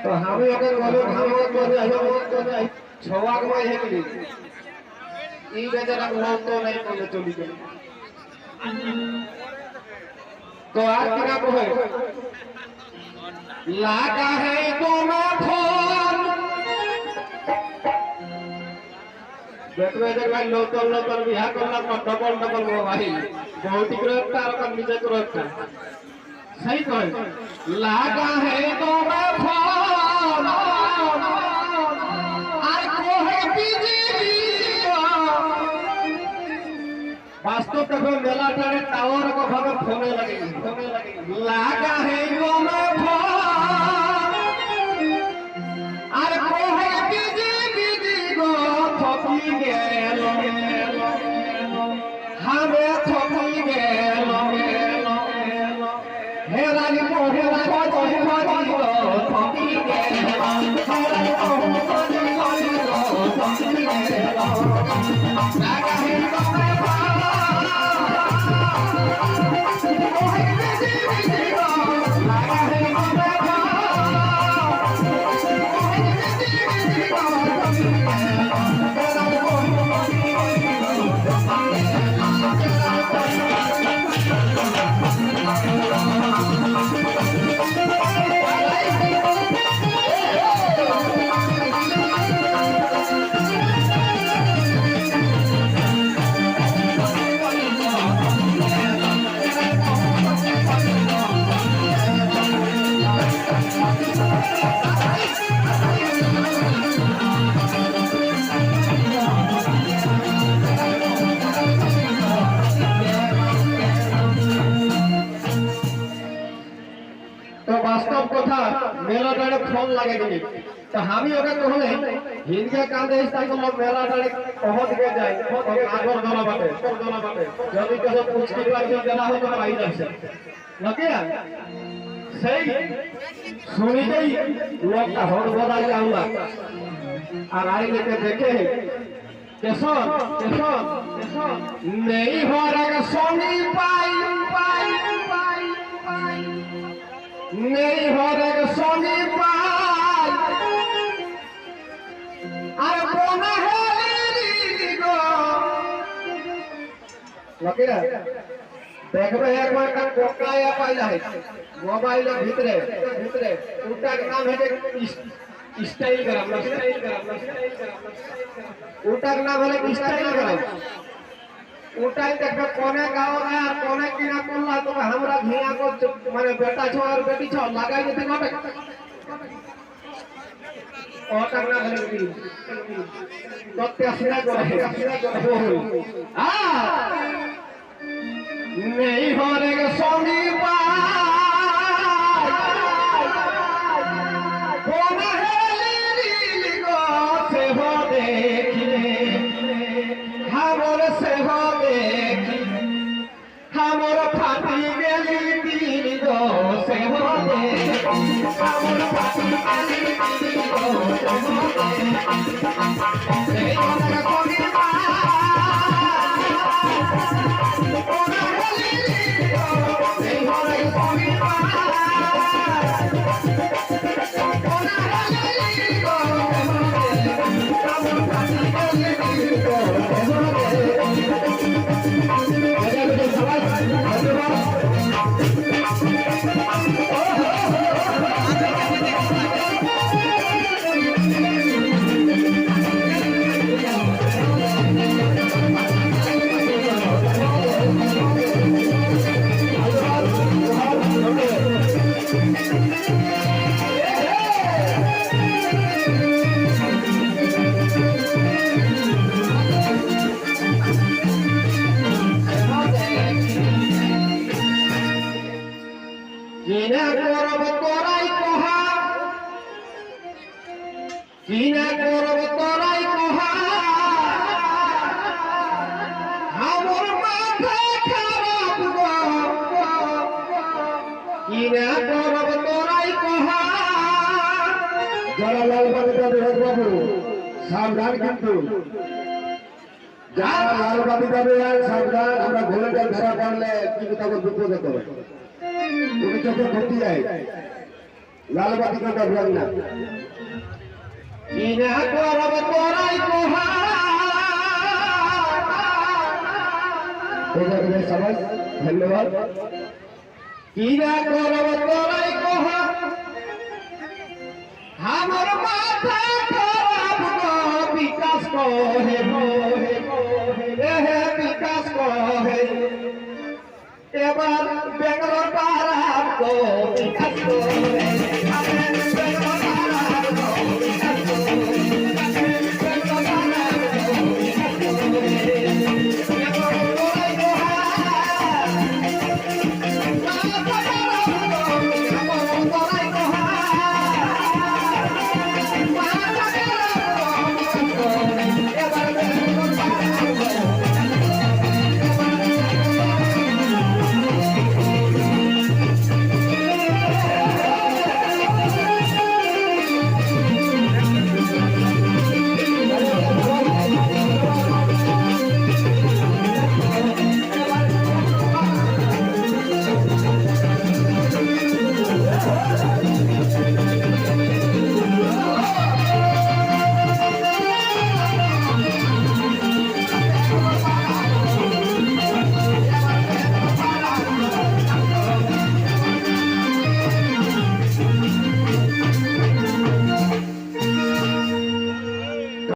तो हमें अगर बोलो भागवत को जाए छवाक में है कि ई बेचारा लोग तो नहीं बोले चली गई तो आज क्या को है लागा है तो मैं फोन देखो इधर भाई लोकल बिहार करना डबल मोबाइल बहुत ही ग्रेट तार का नीचे ग्रेट था सही कहे लागा है तो मैं फोन और को है बिजली वास्तव तक मेला टारे टावर को भावे फोने लगेगी लागा है तो मैं फोन और को है बिजली को थपी गेलो हमें थपी गेलो हेरानी को थपी गेलो हेरानी को थपी गेलो लागा है तो मैं वास्तव कथा मेला टाड़े फोन लगे कि तो हम ही कहले हिंदी कांदे इस टाइम लोग मेला टाड़े पहुंच के जाए और आगर दोना बाटे जल्दी कहो पूछ के पाई जरा हो तो पाई जाए लगे सही सुनी गई लोग का होड़ बदल जाऊंगा और आई लेके देखे केसन नहीं हो रहा सोनी पाई नहीं हो रहे सोनी पाल अरे कोना है को लगे देखबे एक बार का कोका या पाइला है मोबाइल भीतरे उल्टा के नाम है स्टाइल ग्राम उल्टा के नाम है स्टाइल ग्राम उल्टा देख कोने गाँव में और कोने किना कोल्ला तो हमरा धिया को माने बेटा छो और बेटी छो लगाई देते गोटे और करना भले तो त्यासना को हां नहीं हो रे सोनी पाई कोना हेली गो से हो देखले हमर से हो हमर फाटी गेली तीन गो से हो हमर फाटी गेली तीन गो से हो कोनी कोना हेली गो से हो कोनी कोना हेली गो हमर फाटी गेली तीन गो किना करब तोराई कहा हमर माथा खराब किना करब तोराई कहा जरा लाल बाबू बाबू सावधान किंतु যারা লালবাতি যাবে সাবধান আমরা ঘোলেটা ধরা পড়লে কিন্তু তাকে বিপদে করে তুমি চোখে ক্ষতি যায় লাল বাতি কোনটা ভুলাবি না কিনা করব তোরাই কোহা সবাই ধন্যবাদ কিনা করব তোরাই কোহা আমার মাথা খারাপ গো বিকাশ কহে বিকাশ কহে এবার বেঙ্গলোর পারাপ গো বিকাশ কহে